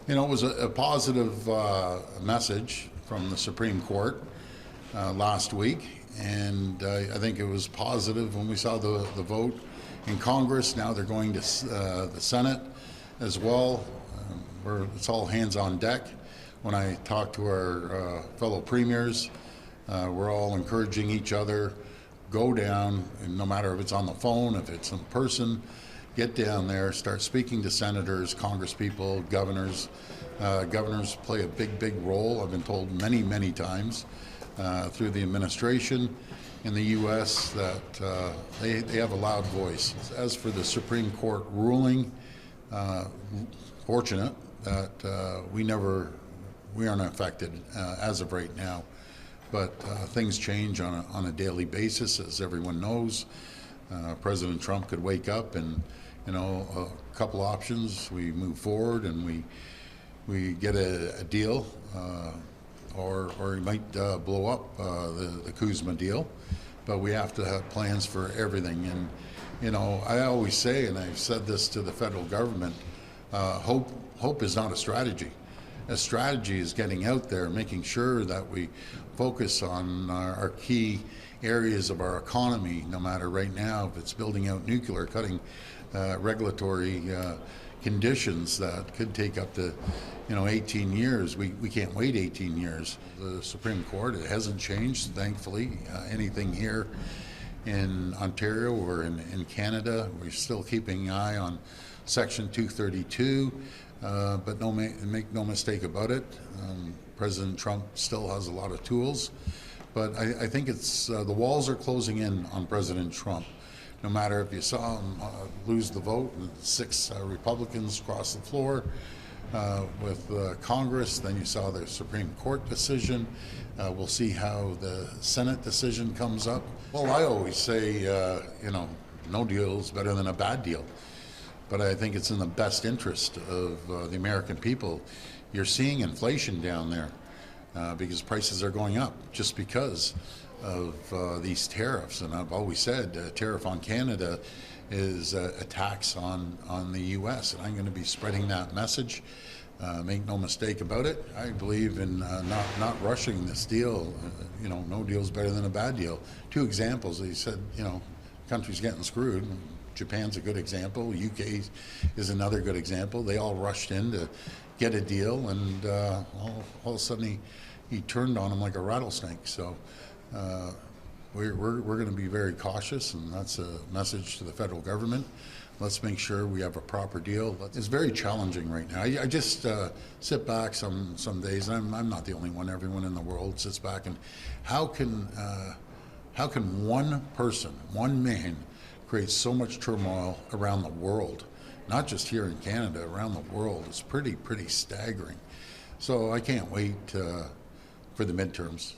You know, it was a positive message from the Supreme Court last week, and I think it was positive when we saw the vote in Congress. Now they're going to the Senate as well. It's all hands on deck. When I talk to our fellow premiers, we're all encouraging each other, go down, and no matter if it's on the phone, if it's in person, get down there, start speaking to senators, congresspeople, governors. Governors play a big role, I've been told many times through the administration in the U.S. that they have a loud voice. As for the Supreme Court ruling, fortunate that we aren't affected as of right now. But things change on a daily basis, as everyone knows. President Trump could wake up and, you know, a couple options. We move forward and we get a deal, or he might blow up the Kuzma deal. But we have to have plans for everything. And, you know, I always say, and I've said this to the federal government, hope is not a strategy. A strategy is getting out there, making sure that we focus on our key areas of our economy, no matter right now if it's building out nuclear, cutting regulatory conditions that could take up to 18 years. We can't wait 18 years. The Supreme Court, it hasn't changed, thankfully. Anything here in Ontario or in Canada, we're still keeping an eye on Section 232. But make no mistake about it, President Trump still has a lot of tools. But I think it's the walls are closing in on President Trump. No matter if you saw him lose the vote, and 6 Republicans cross the floor with Congress, then you saw the Supreme Court decision. We'll see how the Senate decision comes up. Well, I always say, no deal is better than a bad deal. But I think it's in the best interest of the American people. You're seeing inflation down there because prices are going up just because of these tariffs. And I've always said a tariff on Canada is a tax on the U.S. And I'm going to be spreading that message. Make no mistake about it. I believe in not rushing this deal. No deal is better than a bad deal. 2 examples. He said, country's getting screwed. Japan's a good example. UK is another good example. They all rushed in to get a deal, and all of a sudden he turned on them like a rattlesnake. So we're going to be very cautious, and that's a message to the federal government. Let's make sure we have a proper deal. It's very challenging right now. I just sit back some days, and I'm not the only one. Everyone in the world sits back, and how can one person, one man, create so much turmoil around the world, not just here in Canada, around the world? It's pretty staggering. So I can't wait for the midterms.